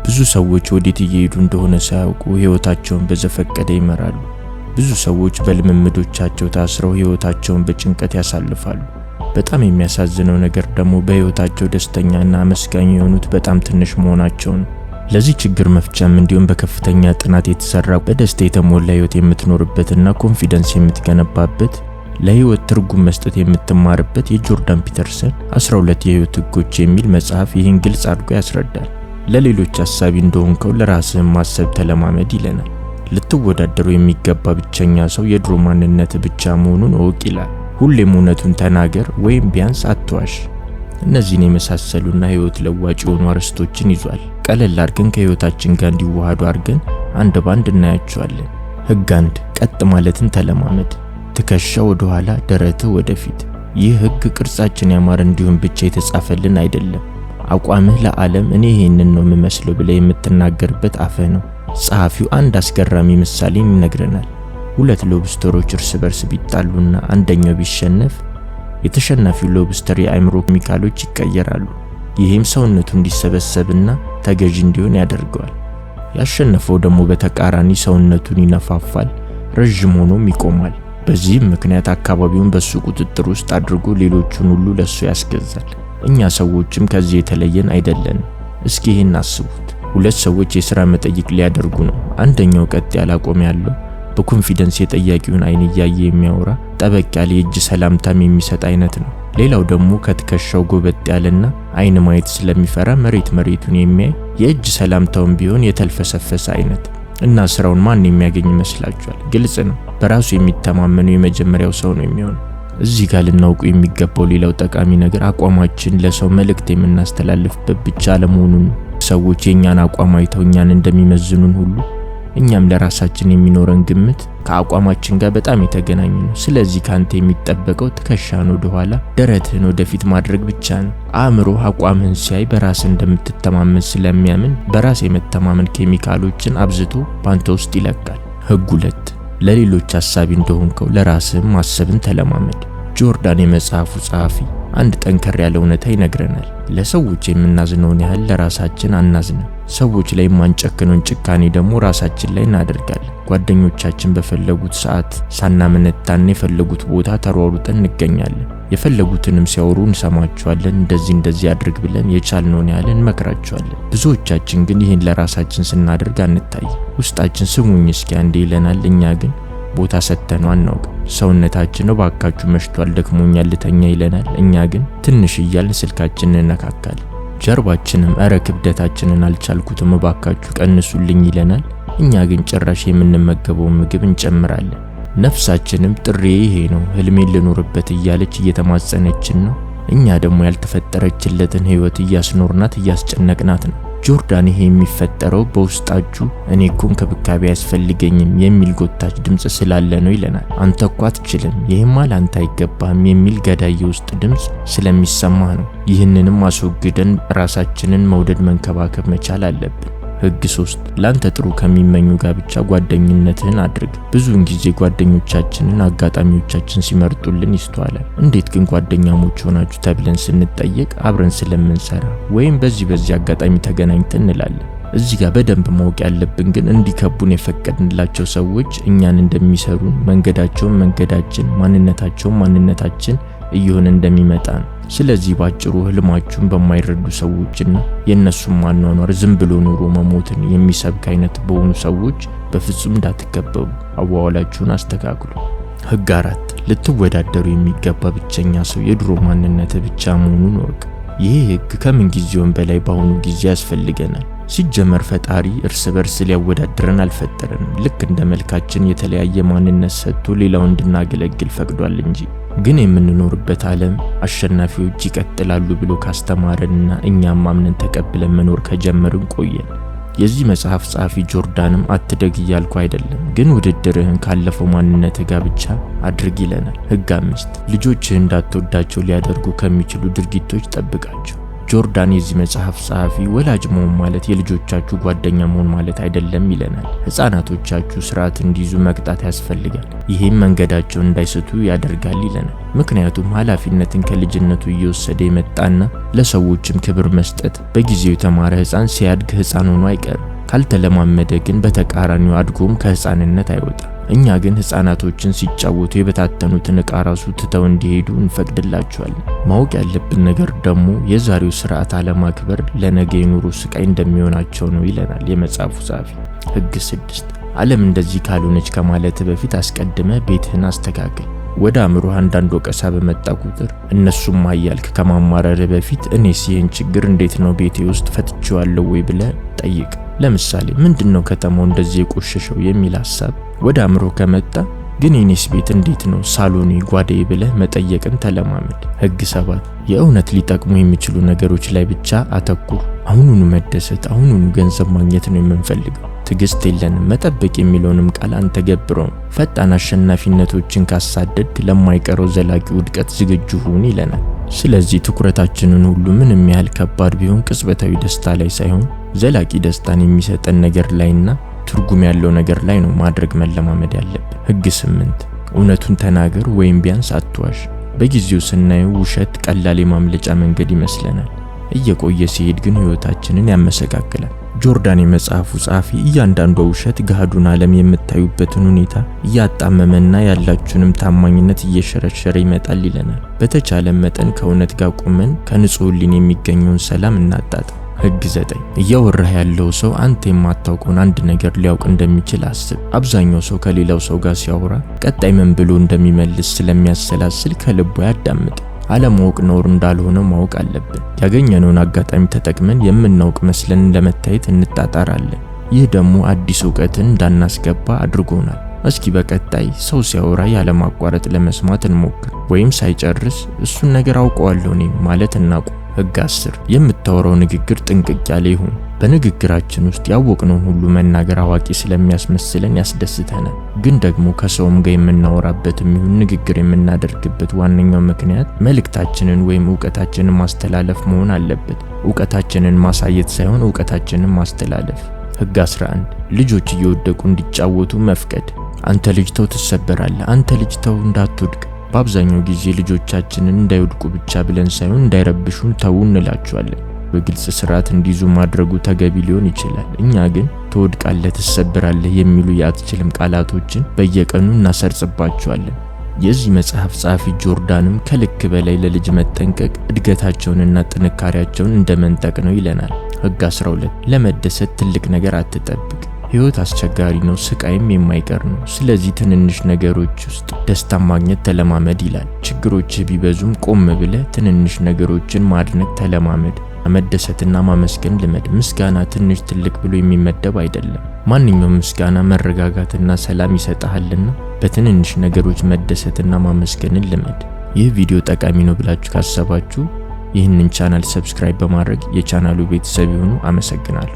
ብዙ ሰዎች ወዴት እየሄዱ እንደሆነ ሳያውቁ ሕይወታቸውን በዘፈቀደ ይመራሉ። ብዙ ሰዎች በልምምዶቻቸው ታስረው ሕይወታቸውን በጭንቀት ያሳልፋሉ። በጣም የሚያሳዝነው ነገር ደግሞ በሕይወታቸው ደስተኛና አመስጋኝ የሆኑት በጣም ትንሽ መሆናቸው ነው። ለዚህ ችግር መፍቻም እንዲሁም በከፍተኛ ጥናት የተሰራ በደስታ የተሞላ ሕይወት የምትኖርበትና ኮንፊደንስ የምትገነባበት ለሕይወት ትርጉም መስጠት የምትማርበት የጆርዳን ፒተርሰን 12 የሕይወት ሕጎች የሚል መጽሐፍ ይህን ግልጽ አድርጎ ያስረዳል። ለሌሎች አሳቢ እንደሆንከው ለራስህ ማሰብ ተለማመድ ይለናል። ልትወዳደሩ የሚገባ ብቸኛ ሰው የድሮ ማንነት ብቻ መሆኑን እወቅ ይላል። ሁሌም እውነቱን ተናገር ወይም ቢያንስ አትዋሽ። እነዚህን የመሳሰሉና ሕይወት ለዋጭ የሆኑ አርዕስቶችን ይዟል። ቀለል አድርገን ከሕይወታችን ጋር እንዲዋሃዱ አድርገን አንድ ባንድ እናያቸዋለን። ሕግ 1 ቀጥ ማለትን ተለማመድ። ትከሻ ወደ ኋላ፣ ደረትህ ወደፊት። ይህ ሕግ ቅርጻችን ያማረ እንዲሁም ብቻ የተጻፈልን አይደለም። አቋምህ ለዓለም እኔ ይሄንን ነው የምመስለው ብለህ የምትናገርበት አፍህ ነው። ጸሐፊው አንድ አስገራሚ ምሳሌን ይነግረናል። 2 ሎብስተሮች እርስ በርስ ቢጣሉና አንደኛው ቢሸነፍ የተሸናፊው ሎብስተር የአእምሮ ኬሚካሎች ይቀየራሉ። ይህም ሰውነቱ እንዲሰበሰብና ተገዢ እንዲሆን ያደርገዋል። ያሸነፈው ደግሞ በተቃራኒ ሰውነቱን ይነፋፋል፣ ረጅም ሆኖም ይቆማል። በዚህም ምክንያት አካባቢውን በሱ ቁጥጥር ውስጥ አድርጎ ሌሎቹን ሁሉ ለሱ ያስገዛል። እኛ ሰዎችም ከዚህ የተለየን አይደለንም። እስኪ ይህን አስቡት። 2 ሰዎች የሥራ መጠይቅ ሊያደርጉ ነው። አንደኛው ቀጥ ያለ አቋም ያለው በኮንፊደንስ የጠያቂውን አይን እያየ የሚያወራ ጠበቅ ያለ የእጅ ሰላምታም የሚሰጥ አይነት ነው። ሌላው ደግሞ ከትከሻው ጎበጥ ያለና አይን ማየት ስለሚፈራ መሬቱን የሚያይ የእጅ ሰላምታውን ቢሆን የተልፈሰፈሰ አይነት እና ስራውን ማን የሚያገኝ ይመስላችኋል? ግልጽ ነው። በራሱ የሚተማመነው የመጀመሪያው ሰው ነው የሚሆነው። እዚህ ጋር ልናውቁ የሚገባው ሌላው ጠቃሚ ነገር አቋማችን ለሰው መልእክት የምናስተላልፍበት ብቻ አለመሆኑን ነው። ሰዎች የኛን አቋም አይተው እኛን እንደሚመዝኑን ሁሉ እኛም ለራሳችን የሚኖረን ግምት ከአቋማችን ጋር በጣም የተገናኘ ነው። ስለዚህ ካንተ የሚጠበቀው ትከሻህን ወደ ኋላ፣ ደረትህን ወደፊት ማድረግ ብቻ ነው። አእምሮ አቋምህን ሲያይ በራስህ እንደምትተማመን ስለሚያምን በራስ የመተማመን ኬሚካሎችን አብዝቶ ባንተ ውስጥ ይለቃል። ሕግ 2 ለሌሎች አሳቢ እንደሆንከው ለራስህም ማሰብን ተለማመድ። ጆርዳን የመጽሐፉ ጸሐፊ አንድ ጠንከር ያለ እውነታ ይነግረናል። ለሰዎች የምናዝነውን ያህል ለራሳችን አናዝንም። ሰዎች ላይ የማንጨክነውን ጭካኔ ደግሞ ራሳችን ላይ እናደርጋለን። ጓደኞቻችን በፈለጉት ሰዓት ሳናመነታና የፈለጉት ቦታ ተሯሩጠን እንገኛለን። የፈለጉትንም ሲያወሩ እንሰማቸዋለን። እንደዚህ አድርግ ብለን የቻልነውን ያህል እንመክራቸዋለን። ብዙዎቻችን ግን ይህን ለራሳችን ስናደርግ አንታይ። ውስጣችን ስሙኝ እስኪ አንዴ ይለናል። እኛ ግን ቦታ ሰጥተነው አናውቅም። ሰውነታችን እባካችሁ መሽቷል ደክሞኛል ልተኛ ይለናል። እኛ ግን ትንሽ እያልን ስልካችንን እንነካካለን። ጀርባችንም እረ ክብደታችንን አልቻልኩትም እባካችሁ ቀንሱልኝ ይለናል። እኛ ግን ጭራሽ የምንመገበውን ምግብ እንጨምራለን። ነፍሳችንም ጥሬ ይሄ ነው ህልሜን ልኖርበት እያለች እየተማጸነችን ነው። እኛ ደግሞ ያልተፈጠረችለትን ሕይወት እያስኖርናት እያስጨነቅናት ነው። ጆርዳን ይሄ የሚፈጠረው በውስጣችሁ እኔ እኮ እንክብካቤ አያስፈልገኝም የሚል ጎታች ድምጽ ስላለ ነው ይለናል። አንተ እኮ አትችልም፣ ይሄማ ላንተ አይገባም የሚል ገዳይ የውስጥ ድምጽ ስለሚሰማህ ነው። ይህንንም አስወግደን ራሳችንን መውደድ መንከባከብ መቻል አለብን። ሕግ 3 ላንተ ጥሩ ከሚመኙ ጋር ብቻ ጓደኝነትህን አድርግ። ብዙውን ጊዜ ጓደኞቻችንን አጋጣሚዎቻችን ሲመርጡልን ይስተዋላል። እንዴት ግን ጓደኛሞች ሆናችሁ ተብለን ስንጠየቅ አብረን ስለምንሰራ ወይም በዚህ አጋጣሚ ተገናኝተን እንላለን። እዚህ ጋር በደንብ ማወቅ ያለብን ግን እንዲከቡን የፈቀድንላቸው ሰዎች እኛን እንደሚሰሩን መንገዳቸውን መንገዳችን፣ ማንነታቸውን ማንነታችን እየሆነ እንደሚመጣ ነው። ስለዚህ ባጭሩ ህልማችሁን በማይረዱ ሰዎችና የነሱም ማኗኗር ዝም ብሎ ኑሮ መሞትን የሚሰብክ አይነት በሆኑ ሰዎች በፍጹም እንዳትከበቡ። አዋዋላችሁን አስተካክሉ። ሕግ 4 ልትወዳደሩ የሚገባ ብቸኛ ሰው የድሮ ማንነት ብቻ መሆኑን ወቅ። ይህ ሕግ ከምን ጊዜውም በላይ በአሁኑ ጊዜ ያስፈልገናል። ሲጀመር ፈጣሪ እርስ በርስ ሊያወዳድረን አልፈጠረንም። ልክ እንደ መልካችን የተለያየ ማንነት ሰጥቶ ሌላው እንድናገለግል ፈቅዷል እንጂ። ግን የምንኖርበት ዓለም አሸናፊዎች ይቀጥላሉ ብሎ ካስተማረንና እኛም አምነን ተቀብለን መኖር ከጀመርን ቆየን። የዚህ መጽሐፍ ጸሐፊ ጆርዳንም አትደግ እያልኩ አይደለም፣ ግን ውድድርህን ካለፈው ማንነትህ ጋር ብቻ አድርግ ይለናል። ሕግ 5 ልጆችህ እንዳትወዳቸው ሊያደርጉ ከሚችሉ ድርጊቶች ጠብቃቸው። ጆርዳን የዚህ መጽሐፍ ጸሐፊ ወላጅ መሆን ማለት የልጆቻችሁ ጓደኛ መሆን ማለት አይደለም ይለናል። ሕፃናቶቻችሁ ስርዓት እንዲይዙ መቅጣት ያስፈልጋል፣ ይሄም መንገዳቸውን እንዳይስቱ ያደርጋል ይለናል። ምክንያቱም ኃላፊነትን ከልጅነቱ እየወሰደ የመጣና ለሰዎችም ክብር መስጠት በጊዜው የተማረ ሕፃን ሲያድግ ሕፃን ሆኖ አይቀርም። ካልተለማመደ ግን በተቃራኒው አድጎም ከሕፃንነት አይወጣም። እኛ ግን ሕፃናቶችን ሲጫወቱ የበታተኑትን ዕቃ ራሱ ትተው እንዲሄዱ እንፈቅድላቸዋለን። ማወቅ ያለብን ነገር ደግሞ የዛሬው ስርዓት አለማክበር ለነገ የኑሮ ስቃይ እንደሚሆናቸው ነው ይለናል የመጽሐፉ ጸሐፊ። ሕግ 6 ዓለም እንደዚህ ካልሆነች ከማለት በፊት አስቀድመ ቤትህን አስተካክል። ወደ አእምሮህ አንዳንድ ወቀሳ በመጣ ቁጥር እነሱም አያልክ ከማማረር በፊት እኔስ ይህን ችግር እንዴት ነው ቤቴ ውስጥ ፈትቼዋለሁ ወይ ብለህ ጠይቅ። ለምሳሌ ምንድነው ከተማው እንደዚህ የቆሸሸው የሚል ሐሳብ ወደ አእምሮ ከመጣ ግን የኔስ ቤት እንዴት ነው ሳሎኔ፣ ጓዳዬ ብለህ መጠየቅን ተለማመድ። ሕግ 7 የእውነት ሊጠቅሙ የሚችሉ ነገሮች ላይ ብቻ አተኩር። አሁኑኑ መደሰት፣ አሁኑኑ ገንዘብ ማግኘት ነው የምንፈልገው። ትዕግስት የለንም። መጠበቅ የሚለውንም ቃል አንተገብረውም። ፈጣን አሸናፊነቶችን ካሳደድክ ለማይቀረው ዘላቂ ውድቀት ዝግጁ ሁን ይለናል። ስለዚህ ትኩረታችንን ሁሉ ምንም ያህል ከባድ ቢሆን ቅጽበታዊ ደስታ ላይ ሳይሆን ዘላቂ ደስታን የሚሰጠን ነገር ላይና ትርጉም ያለው ነገር ላይ ነው ማድረግ መለማመድ ያለብን። ሕግ 8 እውነቱን ተናገር ወይም ቢያንስ አትዋሽ። በጊዜው ስናየው ውሸት ቀላል የማምለጫ መንገድ ይመስለናል። እየቆየ ሲሄድ ግን ሕይወታችንን ያመሰቃቅላል። ጆርዳን የመጽሐፉ ጸሐፊ እያንዳንዱ ውሸት ገሃዱን ዓለም የምታዩበትን ሁኔታ እያጣመመና ያላችሁንም ታማኝነት እየሸረሸረ ይመጣል ይለናል። በተቻለ መጠን ከእውነት ጋር ቆመን ከንጹህ ሕሊና የሚገኘውን ሰላም እናጣጣም። ሕግ 9 እያወራህ ያለው ሰው አንተ የማታውቀውን አንድ ነገር ሊያውቅ እንደሚችል አስብ። አብዛኛው ሰው ከሌላው ሰው ጋር ሲያወራ ቀጣይ ምን ብሎ እንደሚመልስ ስለሚያሰላስል ከልቡ ያዳምጥ። አለማወቅ ነውር እንዳልሆነ ማወቅ አለብን። ያገኘነውን አጋጣሚ ተጠቅመን የምናውቅ መስለን ለመታየት እንጣጣራለን። ይህ ደግሞ አዲስ ዕውቀትን እንዳናስገባ አድርጎናል። እስኪ በቀጣይ ሰው ሲያወራ ያለማቋረጥ ለመስማት እንሞክር፣ ወይም ሳይጨርስ እሱን ነገር አውቀዋለሁ እኔ ማለት እናቁም። ሕግ 10 የምታወራው ንግግር ጥንቅቅ ያለ ይሁን። በንግግራችን ውስጥ ያወቅነውን ሁሉ መናገር አዋቂ ስለሚያስመስለን ያስደስተናል። ግን ደግሞ ከሰውም ጋር የምናወራበትም ይሁን ንግግር የምናደርግበት ዋነኛው ምክንያት መልእክታችንን ወይም ዕውቀታችንን ማስተላለፍ መሆን አለበት። ዕውቀታችንን ማሳየት ሳይሆን ዕውቀታችንን ማስተላለፍ። ሕግ 11 ልጆች እየወደቁ እንዲጫወቱ መፍቀድ። አንተ ልጅ ተው ትሰበራለህ፣ አንተ ልጅ ተው እንዳትወድቅ። በአብዛኛው ጊዜ ልጆቻችንን እንዳይወድቁ ብቻ ብለን ሳይሆን እንዳይረብሹን ተው እንላቸዋለን። በግልጽ ስርዓት እንዲይዙ ማድረጉ ተገቢ ሊሆን ይችላል። እኛ ግን ትወድቃለህ፣ ትሰበራለህ የሚሉ የአትችልም ቃላቶችን በየቀኑ እናሰርጽባቸዋለን። የዚህ መጽሐፍ ጸሐፊ ጆርዳንም ከልክ በላይ ለልጅ መጠንቀቅ እድገታቸውንና ጥንካሬያቸውን እንደመንጠቅ ነው ይለናል። ሕግ 12 ለመደሰት ትልቅ ነገር አትጠብቅ። ሕይወት አስቸጋሪ ነው፣ ስቃይም የማይቀር ነው። ስለዚህ ትንንሽ ነገሮች ውስጥ ደስታ ማግኘት ተለማመድ ይላል። ችግሮችህ ቢበዙም ቆም ብለህ ትንንሽ ነገሮችን ማድነቅ ተለማመድ። መደሰትና ማመስገን ልመድ። ምስጋና ትንሽ ትልቅ ብሎ የሚመደብ አይደለም። ማንኛውም ምስጋና መረጋጋትና ሰላም ይሰጣልና በትንንሽ ነገሮች መደሰትና ማመስገንን ልመድ። ይህ ቪዲዮ ጠቃሚ ነው ብላችሁ ካሰባችሁ ይህንን ቻናል ሰብስክራይብ በማድረግ የቻናሉ ቤተሰብ ይሁኑ። አመሰግናለሁ።